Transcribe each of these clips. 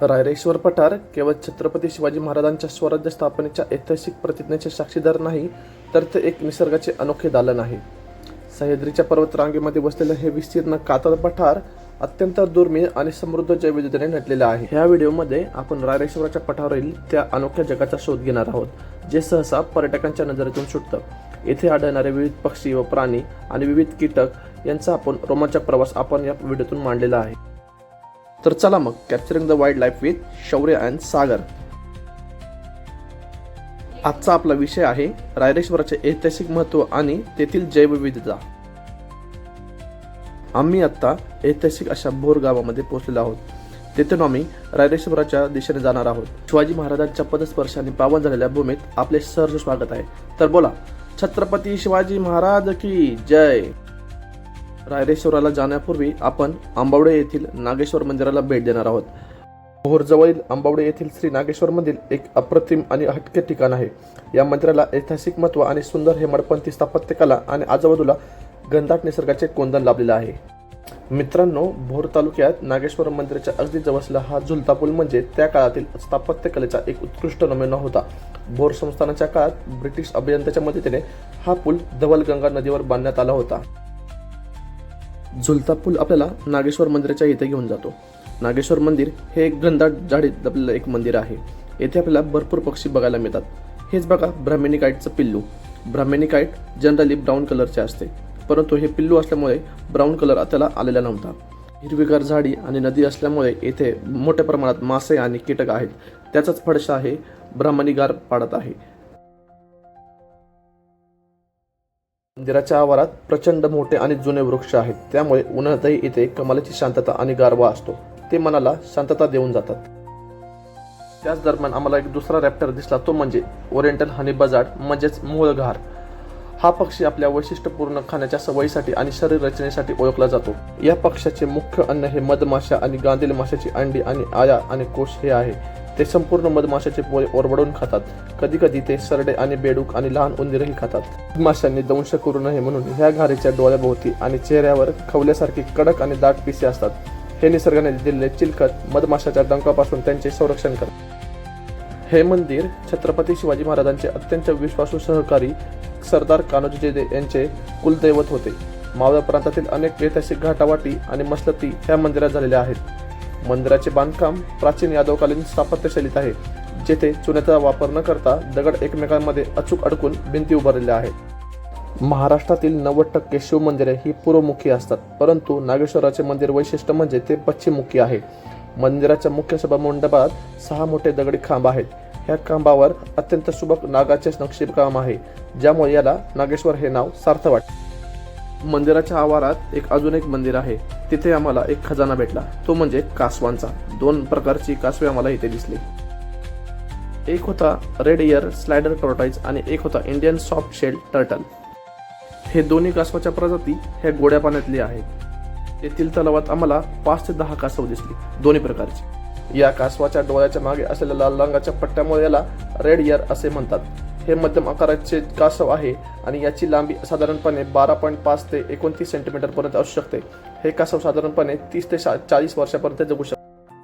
रायरेश्वर पठार केवळ छत्रपती शिवाजी महाराजांच्या स्वराज्य स्थापनेच्या ऐतिहासिक प्रतिज्ञेचे साक्षीदार नाही, तर ते एक निसर्गाचे अनोखे दालन आहे. सह्याद्रीच्या पर्वतरांगेमध्ये वसलेले हे विस्तीर्ण कातळ पठार अत्यंत दुर्मिळ आणि समृद्ध जैवविविधतेने नटलेले आहे. ह्या व्हिडिओमध्ये आपण रायरेश्वराच्या पठारावरील त्या अनोख्या जगाचा शोध घेणार आहोत, जे सहसा पर्यटकांच्या नजरेतून सुटतं. येथे आढळणारे विविध पक्षी व प्राणी आणि विविध कीटक यांचा आपण रोमांचक प्रवास आपण या व्हिडिओतून मांडलेला आहे. तर चला मग, capturing the wild life with शौर्य अँड सागर. आजचा आपला विषय आहे रायरेश्वराचे ऐतिहासिक महत्त्व आणि तेथील जैवविविधता. आम्ही आता ऐतिहासिक अशा भोर गावामध्ये पोहोचलेलो आहोत. तेथून आम्ही रायरेश्वराच्या दिशेने जाणार आहोत. शिवाजी महाराजांच्या पदस्पर्शाने पावन झालेल्या भूमीत आपले सहर्ष स्वागत आहे. तर बोला, छत्रपती शिवाजी महाराज की जय. रायरेश्वराला जाण्यापूर्वी आपण आंबावडे येथील नागेश्वर मंदिराला भेट देणार आहोत. भोरजवळील आंबावडे येथील श्री नागेश्वर मंदिर एक अप्रतिम आणि हटके ठिकाण आहे. या मंदिराला ऐतिहासिक महत्त्व आणि सुंदर हेमाडपंथी स्थापत्यकला आणि आजूबाजूला घनदाट निसर्गाचे कोंदण लाभलेले आहे. मित्रांनो, भोर तालुक्यात नागेश्वर मंदिराच्या अगदी जवळचा हा झुलता पूल म्हणजे त्या काळातील स्थापत्यकलेचा एक उत्कृष्ट नमुना होता. भोर संस्थानाच्या काळात ब्रिटिश अभियंत्याच्या मदतीने हा पूल धवलगंगा नदीवर बांधण्यात आला होता. झुलता पूल आपल्याला नागेश्वर मंदिराच्या इथे घेऊन जातो. नागेश्वर मंदिर हे एक घनदाट झाडीत लपलेलं एक मंदिर आहे. येथे आपल्याला भरपूर पक्षी बघायला मिळतात. हेच बघा ब्राह्मणी काईटचं पिल्लू. ब्राह्मणी काईट जनरली ब्राऊन कलरचे असते, परंतु हे पिल्लू असल्यामुळे ब्राऊन कलर त्याला आलेला नव्हता. हिरवीगार झाडी आणि नदी असल्यामुळे येथे मोठ्या प्रमाणात मासे आणि कीटक आहेत. त्याचाच फडशा हे ब्राह्मणी गार पाडत आहे. मंदिराच्या आवारात प्रचंड मोठे आणि जुने वृक्ष आहेत, त्यामुळे उन्हातही इथे कमालीची शांतता आणि गारवा असतो. ते मनाला शांतता देऊन जातात. त्याच दरम्यान आम्हाला एक दुसरा रॅप्टर दिसला, तो म्हणजे ओरिएंटल हनी बजार्ड म्हणजेच मूळघार. हा पक्षी आपल्या वैशिष्ट्यपूर्ण खाण्याच्या सवयीसाठी आणि शरीर रचनेसाठी ओळखला जातो. या पक्ष्याचे मुख्य अन्न हे मधमाशा आणि गांधील माशाची अंडी आणि आया आणि कोश हे आहे. ते संपूर्ण मधमाशाचे पोळे ओरबडून खातात. कधी कधी ते सरडे आणि बेडूक आणि लहान उंदीरही खातात. मधमाशांनी दंश करू नये म्हणून ह्या घारीच्या डोळ्याभोवती आणि चेहऱ्यावर खवल्यासारखी कडक आणि दाट पिसे असतात. हे निसर्गाने दिलेले चिलखत मधमाशाच्या डंकापासून त्यांचे संरक्षण करतात. हे मंदिर छत्रपती शिवाजी महाराजांचे अत्यंत विश्वासू सहकारी सरदार कान्होजी यांचे कुलदैवत होते. मावळ प्रांतातील अनेक ऐतिहासिक घाटावाटी आणि मसलती ह्या मंदिरात झालेल्या आहेत. मंदिराचे बांधकाम प्राचीन यादवकालीन स्थापत्यशैलीत आहे, जेथे चुन्याचा वापर न करता दगड एकमेकांमध्ये अचूक अडकून भिंती उभारलेल्या आहेत. महाराष्ट्रातील 90% शिवमंदिरे ही पूर्वमुखी असतात, परंतु नागेश्वराचे मंदिर वैशिष्ट्य म्हणजे ते पश्चिममुखी आहे. मंदिराच्या मुख्य सभामंडपात 6 मोठे दगडी खांब आहेत. ह्या खांबावर अत्यंत सुबक नागाचे नक्षीकाम आहे, ज्यामुळे याला नागेश्वर हे नाव सार्थ वाटते. मंदिराच्या आवारात अजून एक मंदिर आहे. तिथे आम्हाला एक खजाना भेटला, तो म्हणजे कासवांचा. 2 प्रकारची कासवे आम्हाला इथे दिसली. एक होता रेड इयर स्लायडर टॉर्टॉइज आणि एक होता इंडियन सॉफ्ट शेल टर्टल. हे दोन्ही कासवाच्या प्रजाती ह्या गोड्या पाण्यातली आहेत. येथील तलावात आम्हाला 5 ते 10 कासव दिसली, दोन्ही प्रकारची. या कासवाच्या डोळ्याच्या मागे असलेल्या लाल रंगाच्या पट्ट्यामुळे याला रेड इयर असे म्हणतात. हे मध्यम आकाराचे कासव आहे आणि याची लांबी साधारणपणे 12.5 ते 29 सेंटीमीटर पर्यंत असू शकते. हे कासव साधारणपणे 30 ते 40 वर्षापर्यंत जगू शकते.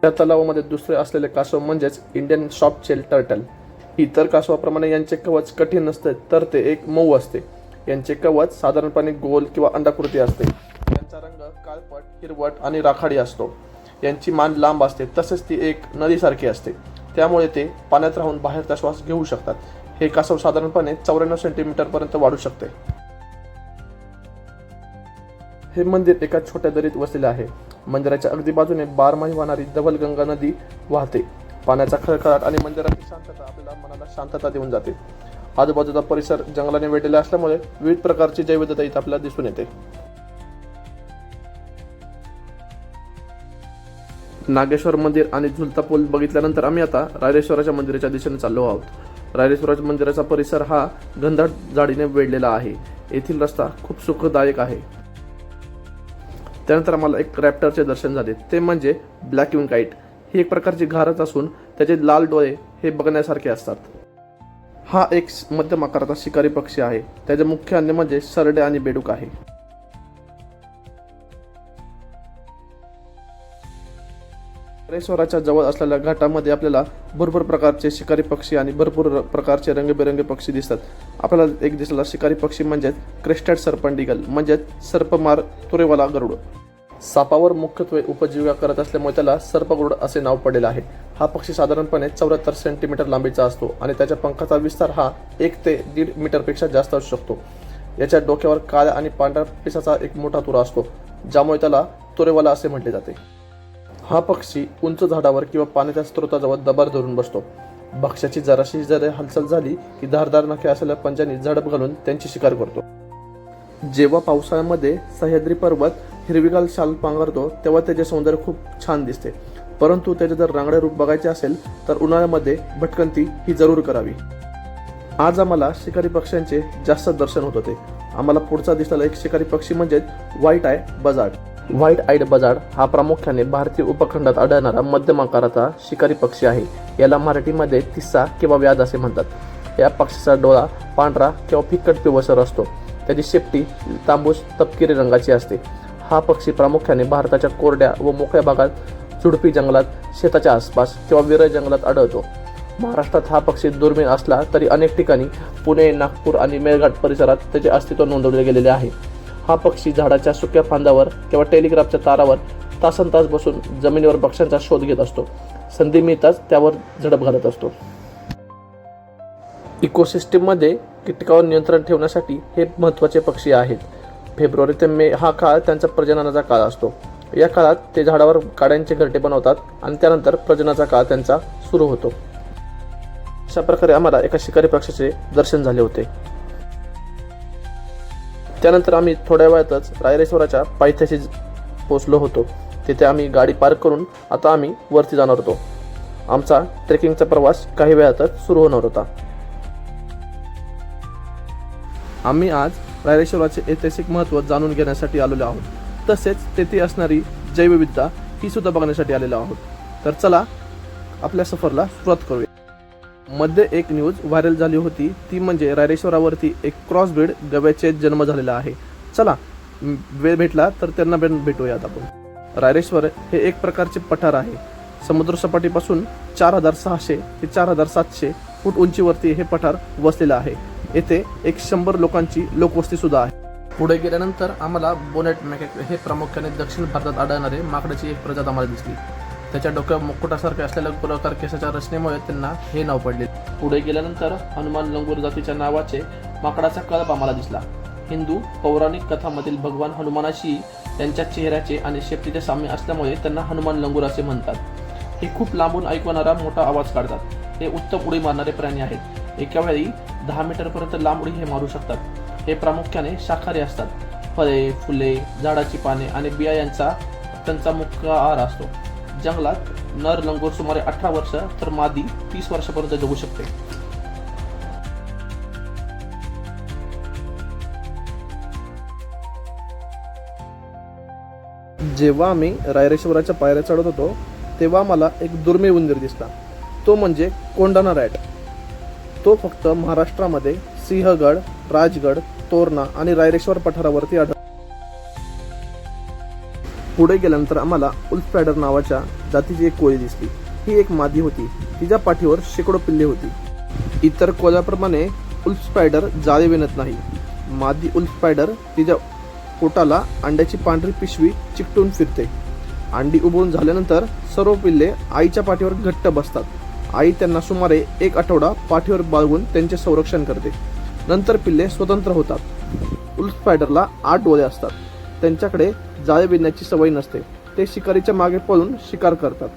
त्या तलावामध्ये दुसरे असलेले कासव म्हणजेच इंडियन सॉफ्ट शेल टर्टल. इतर कासवाप्रमाणे यांचे कवच कठीण नसते, तर ते एक मऊ असते. यांचे कवच साधारणपणे गोल किंवा अंडाकृती असते. यांचा रंग काळपट, हिरवट आणि राखाडी असतो. यांची मान लांब असते, तसेच ती एक नदीसारखी असते, त्यामुळे ते पाण्यात राहून बाहेरचा श्वास घेऊ शकतात. हे कासव साधारणपणे 94 सेंटीमीटर पर्यंत वाढू शकते. हे मंदिर एका छोट्या दरीत वसलेले आहे. मंदिराच्या अगदी बाजूने 12 वाहणारी धवलगंगा नदी वाहते. पाण्याचा खळखळाट आणि मंदिराची शांतता आपल्याला मनाला शांतता देऊन जाते. आजूबाजूचा परिसर जंगलाने वेढलेला असल्यामुळे विविध प्रकारची जैवविविधता इथे आपल्याला दिसून येते. नागेश्वर मंदिर आणि झुलता पूल बघितल्यानंतर आम्ही आता रायरेश्वराच्या मंदिराच्या दिशेने चाललो आहोत. रायरेश्वराच्या मंदिराचा परिसर हा घनदाट झाडीने वेढलेला आहे. येथील रस्ता खूप सुखदायक आहे. त्यानंतर आम्हाला एक रॅप्टरचे दर्शन झाले, ते म्हणजे ब्लॅक विंग काईट. ही एक प्रकारची घारच असून त्याचे लाल डोळे हे बघण्यासारखे असतात. हा एक मध्यम आकाराचा शिकारी पक्षी आहे. त्याचे मुख्य अन्न म्हणजे सरडे आणि बेडूक आहे. रायरेश्वराच्या जवळ असलेल्या घाटामध्ये आपल्याला भरपूर प्रकारचे शिकारी पक्षी आणि भरपूर प्रकारचे रंगीबेरंगी पक्षी दिसतात. आपल्याला एक दिसलेला शिकारी पक्षी म्हणजेच क्रेस्टेड सर्पंट ईगल म्हणजेच सर्पमार तुरेवाला गरुड. सापावर मुख्यत्वे उपजीविका करत असल्यामुळे त्याला सर्पगरुड असे नाव पडलेले आहे. हा पक्षी साधारणपणे 74 सेंटीमीटर लांबीचा असतो आणि त्याच्या पंखाचा विस्तार हा 1 ते 1.5 मीटरपेक्षा जास्त असू शकतो. याच्या डोक्यावर काळ्या आणि पांढऱ्या पिसाचा एक मोठा तुरा असतो, ज्यामुळे त्याला तुरेवाला असे म्हटले जाते. हा पक्षी उंच झाडावर किंवा पाण्याच्या स्रोताजवळ दबार धरून बसतो. भक्ष्याची जराशी जरी हालचाल झाली की धारदार नखे असलेल्या पंजांनी झडप घालून त्यांची शिकार करतो. जेव्हा पावसाळ्यामध्ये सह्याद्री पर्वत हिरवीगार शाल पांघरतो तेव्हा त्याचे सौंदर्य खूप छान दिसते. परंतु त्याचे जर रांगडे रूप बघायचे असेल तर उन्हाळ्यामध्ये भटकंती ही जरूर करावी. आज आम्हाला शिकारी पक्ष्यांचे जास्त दर्शन होत होते. आम्हाला पुढचा दिसलेला एक शिकारी पक्षी म्हणजेच व्हाईट आय बजार्ड. व्हाईट आयड बजार्ड हा प्रामुख्याने भारतीय उपखंडात आढळणारा मध्यम आकाराचा शिकारी पक्षी आहे. याला मराठीमध्ये तिस्सा किंवा व्याध असे म्हणतात. या पक्षाचा डोळा पांढरा किंवा फिकट पिवळसर असतो. त्याची शेपटी तांबूस तपकिरी रंगाची असते. हा पक्षी प्रामुख्याने भारताच्या कोरड्या व मोकळ्या भागात झुडपी जंगलात, शेताच्या आसपास किंवा विरळ जंगलात आढळतो. महाराष्ट्रात हा पक्षी दुर्मिळ असला तरी अनेक ठिकाणी पुणे, नागपूर आणि मेळघाट परिसरात त्याचे अस्तित्व नोंदवले गेलेले आहे. हा पक्षी झाडाच्या सुक्या फांद्यावर किंवा टेलिग्राफच्या तारावर तासनतास बसून जमिनीवर पक्ष्यांचा शोध घेत असतो. संधी मिळताच त्यावर झडप घालत असतो. इकोसिस्टीममध्ये कीटकावर नियंत्रण ठेवण्यासाठी हे महत्त्वाचे पक्षी आहेत. फेब्रुवारी ते मे हा काळ त्यांचा प्रजननाचा काळ असतो. या काळात ते झाडावर काड्यांचे घरटे बनवतात आणि त्यानंतर प्रजननाचा काळ त्यांचा सुरू होतो. अशा प्रकारे आम्हाला एका शिकारी पक्षाचे दर्शन झाले होते. त्यानंतर आम्ही थोड्या वेळातच रायरेश्वराच्या पायथ्याशी पोहोचलो होतो. तिथे आम्ही गाडी पार्क करून आता आम्ही वरती जाणार होतो. आमचा ट्रेकिंगचा प्रवास काही वेळातच सुरू होणार होता. आम्ही आज रायरेश्वराचे ऐतिहासिक महत्त्व जाणून घेण्यासाठी आलेलो आहोत. तसेच तेथे असणारी जैवविविधता ही सुद्धा बघण्यासाठी आलेलो आहोत. तर चला आपल्या सफरला सुरुवात करूया. मध्ये एक न्यूज व्हायरल झाली होती, ती म्हणजे रायरेश्वरावरती एक क्रॉसब्रीड गव्याचे जन्म झालेला आहे. चला वेळ भेटला तर त्यांना भेटूयात आपण. रायरेश्वर हे एक प्रकारचे पठार आहे. समुद्रसपाटीपासून 4600 ते 4700 फूट उंचीवरती हे पठार वसलेलं आहे. येथे 100 लोकांची लोकवस्ती सुद्धा आहे. पुढे गेल्यानंतर आम्हाला बोनेट मॅकेक हे प्रामुख्याने दक्षिण भारतात आढळणारे माकडाची एक प्रजात आम्हाला दिसली. त्याच्या डोक्यावर मुकुटासारखे असलेल्या गोलाकार केसाच्या रचनेमुळे त्यांना हे नाव पडले. पुढे गेल्यानंतर हनुमान लंगूर जातीच्या नावाचे माकडाचा कळप आम्हाला दिसला. हिंदू पौराणिक कथांमधील भगवान हनुमानाशी त्यांच्या चेहऱ्याचे आणि शेपटीचे साम्य असल्यामुळे त्यांना हनुमान लंगूर असे म्हणतात. हे खूप लांबून ऐकवणारा मोठा आवाज काढतात. हे उत्तम उडी मारणारे प्राणी आहेत. एका वेळी 10 मीटरपर्यंत लांब उडी हे मारू शकतात. हे प्रामुख्याने शाकाहारी असतात. फळे, फुले, झाडाची पाने आणि बिया यांचा त्यांचा मुख्य आहार असतो. जंगलात नर लंगूर सुमारे 18 वर्ष तर मादी 30 वर्षापर्यंत जगू शकते. जेव्हा आम्ही रायरेश्वराच्या पायऱ्या चढत होतो तेव्हा मला एक दुर्मिळ उंदीर दिसला. तो म्हणजे कोंडाणा रॅट. तो फक्त महाराष्ट्रामध्ये सिंहगड, राजगड, तोरणा आणि रायरेश्वर पठारावरती आढळतो. पुढे गेल्यानंतर आम्हाला उल्फ स्पायडर नावाच्या जातीची एक कोळी दिसली. ही एक मादी होती. तिच्या पाठीवर शेकडो पिल्ले होती. इतर कोळ्याप्रमाणे उल्फ स्पायडर जाळे विणत नाही. मादी उल्फ स्पायडर तिच्या पोटाला अंड्याची पांढरी पिशवी चिकटून फिरते. अंडी उबवून झाल्यानंतर सर्व पिल्ले आईच्या पाठीवर घट्ट बसतात. आई त्यांना सुमारे 1 आठवडा पाठीवर बाळगून त्यांचे संरक्षण करते. नंतर पिल्ले स्वतंत्र होतात. उल्फ स्पायडरला 8 डोळे असतात. त्यांच्याकडे जाळे विणण्याची सवय नसते. ते शिकारीच्या मागे पळून शिकार करतात.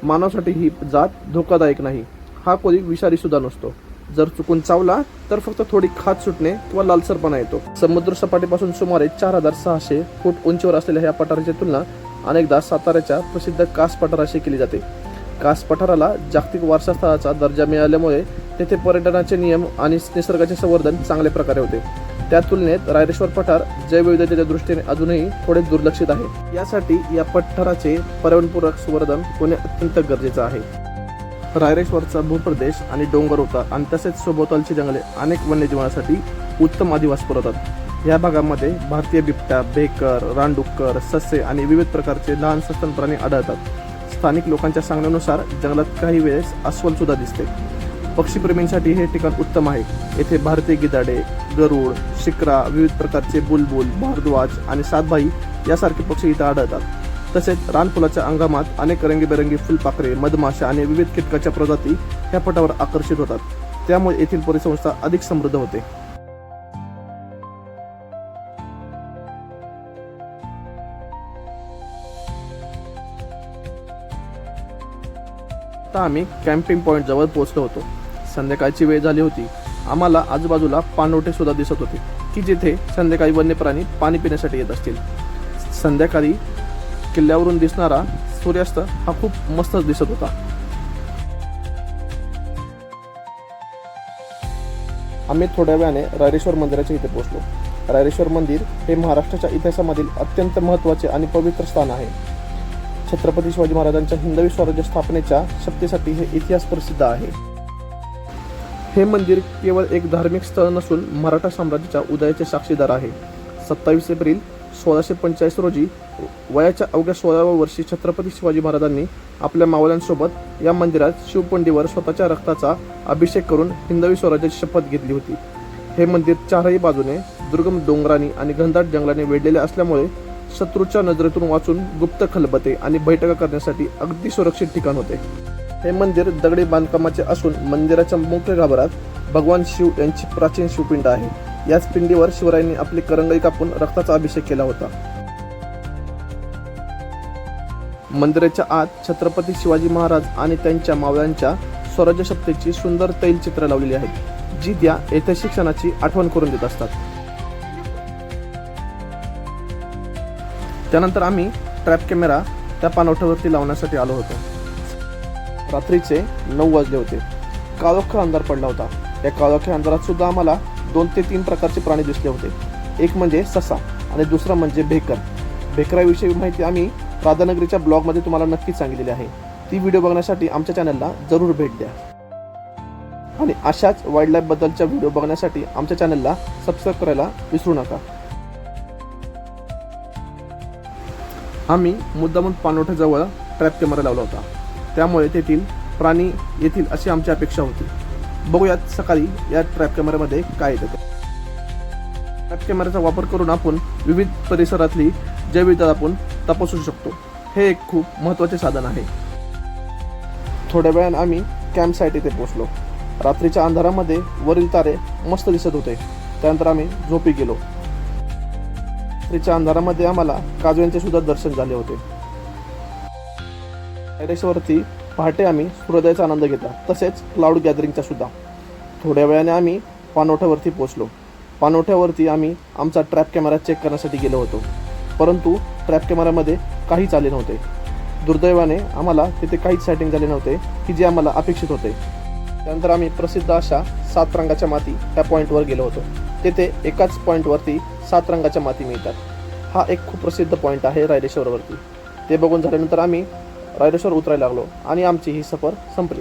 मानवासाठी ही जात धोकादायक नाही. हा कोळी विषारी सुद्धा नसतो. जर चुकून चावला तर फक्त थोडी खाज सुटणे किंवा लालसरपणा येतो. समुद्र सपाटीपासून सुमारे 4600 फूट उंचीवर असलेल्या ह्या पठाराची तुलना अनेकदा साताऱ्याच्या प्रसिद्ध कास पठाराशी केली जाते. कास पठाराला जागतिक वारसा स्थळाचा दर्जा मिळाल्यामुळे तेथे पर्यटनाचे नियम आणि निसर्गाचे संवर्धन चांगल्या प्रकारे होते. त्या तुलनेत रायरेश्वर पठार जैवविविधतेच्या दृष्टीने अजूनही थोडे दुर्लक्षित आहे. यासाठी या पठाराचे पर्यावरणपूरक संवर्धन होणे अत्यंत गरजेचे आहे. रायरेश्वरचा भूप्रदेश आणि डोंगर होता आणि तसेच सभोवतालची जंगले अनेक वन्यजीवांसाठी उत्तम अधिवास पुरवतात. या भागामध्ये भारतीय बिबट्या, बेकर, रानडुक्कर, ससे आणि विविध प्रकारचे लहान सस्तन प्राणी आढळतात. स्थानिक लोकांच्या सांगण्यानुसार जंगलात काही वेळेस अस्वल सुद्धा दिसते. पक्षीप्रेमींसाठी हे ठिकाण उत्तम आहे. येथे भारतीय गिधाडे, गरुड, शिक्रा, विविध प्रकारचे बुलबुल, भारद्वाज आणि सातभाई यासारखे पक्षी इथे आढळतात. तसेच रानफुलाच्या अंगणात अनेक रंगीबेरंगी फुलपाखरे, मधमाशा आणि विविध कीटकाच्या प्रजाती ह्या पटावर आकर्षित होतात. त्यामुळे येथील परिसंस्था अधिक समृद्ध होते. आता आम्ही कॅम्पिंग पॉइंट जवळ पोहोचलो होतो. संध्याकाळची वेळ झाली होती. आम्हाला आजूबाजूला पाणवठे सुद्धा दिसत होते की जिथे संध्याकाळी वन्य प्राणी पाणी पिण्यासाठी येत असतील. संध्याकाळी किल्ल्यावरून दिसणारा सूर्यास्त हा खूप मस्त दिसत होता. आम्ही थोड्या वेळाने रायरेश्वर मंदिराच्या इथे पोहोचलो. रायरेश्वर मंदिर हे महाराष्ट्राच्या इतिहासामधील अत्यंत महत्त्वाचे आणि पवित्र स्थान आहे. छत्रपती शिवाजी महाराजांच्या हिंदवी स्वराज्य स्थापनेच्या शक्तीसाठी हे इतिहास प्रसिद्ध आहे. हे मंदिर केवळ एक धार्मिक स्थळ नसून मराठा साम्राज्याच्या उदयाचे साक्षीदार आहे. 27 एप्रिल 1645 रोजी वयाच्या अवघ्या 16व्या वर्षी छत्रपती शिवाजी महाराजांनी आपल्या मावळ्यांसोबत या मंदिरात शिवपिंडीवर स्वतःच्या रक्ताचा अभिषेक करून हिंदवी स्वराज्याची शपथ घेतली होती. हे मंदिर चारही बाजूने दुर्गम डोंगरांनी आणि घनदाट जंगलाने वेढलेले असल्यामुळे शत्रूच्या नजरेतून वाचून गुप्त खलबते आणि बैठका करण्यासाठी अगदी सुरक्षित ठिकाण होते. हे मंदिर दगडी बांधकामाचे असून मंदिराच्या मुख्य गाभाऱ्यात भगवान शिव यांची प्राचीन शिवपिंड आहे. याच पिंडीवर शिवरायांनी आपली करंगळी कापून रक्ताचा अभिषेक केला होता. मंदिराच्या आत छत्रपती शिवाजी महाराज आणि त्यांच्या मावळ्यांच्या स्वराज्य शपथेची सुंदर तैलचित्र लावलेली आहेत, जी त्या ऐतिहासिक क्षणाची आठवण करून देत असतात. त्यानंतर आम्ही ट्रॅप कॅमेरा त्या पाणवठ्यावरती लावण्यासाठी आलो होतो. रात्रीचे 9 वाजले होते. काळोखा अंधार पडला होता. या काळोख्या अंधारात सुद्धा आम्हाला 2 ते 3 प्रकारचे प्राणी दिसले होते. एक म्हणजे ससा आणि दुसरा म्हणजे भेकर. भेकराविषयी माहिती आम्ही राधानगरीच्या ब्लॉगमध्ये तुम्हाला नक्कीच सांगितलेली आहे. ती व्हिडिओ बघण्यासाठी आमच्या चॅनलला जरूर भेट द्या. आणि अशाच वाईल्ड बद्दलच्या व्हिडिओ बघण्यासाठी आमच्या चॅनलला सबस्क्राईब करायला विसरू नका. आम्ही मुद्दामून पाणवठ्याजवळ ट्रॅप कॅमेरा लावला होता. त्यामुळे तेथील प्राणी येतील अशी आमची अपेक्षा होती. बघूयात सकाळी या ट्रॅप कॅमेऱ्यामध्ये काय येतं. ट्रॅप कॅमेऱ्याचा वापर करून आपण विविध परिसरातली जैवविविधता आपण तपासू शकतो. हे एक खूप महत्त्वाचे साधन आहे. थोड्या वेळाने आम्ही कॅम्प साईट इथे पोहोचलो. रात्रीच्या अंधारामध्ये वरील तारे मस्त दिसत होते. त्यानंतर आम्ही झोपी गेलो. रात्रीच्या अंधारामध्ये आम्हाला काजव्यांचे सुद्धा दर्शन झाले होते. रायरेश्वरवरती पहाटे आम्ही सूर्योदयाचा आनंद घेतला, तसेच क्लाउड गॅदरिंगचा सुद्धा. थोड्या वेळाने आम्ही पाणवठ्यावरती पोहोचलो. पाणवठ्यावरती आम्ही आमचा ट्रॅप कॅमेरा चेक करण्यासाठी गेलो होतो, परंतु ट्रॅप कॅमेऱ्यामध्ये काहीच आले नव्हते. दुर्दैवाने आम्हाला तिथे काहीच सेटिंग झाले नव्हते की जे आम्हाला अपेक्षित होते. त्यानंतर आम्ही प्रसिद्ध अशा 7 रंगाच्या माती त्या पॉईंटवर गेलो होतो. तेथे एकाच पॉईंटवरती 7 रंगाच्या माती मिळतात. हा एक खूप प्रसिद्ध पॉईंट आहे रायरेश्वरवरती. ते बघून झाल्यानंतर आम्ही रायरेश्वर उतरायला लागलो आणि आमची ही सफर संपली.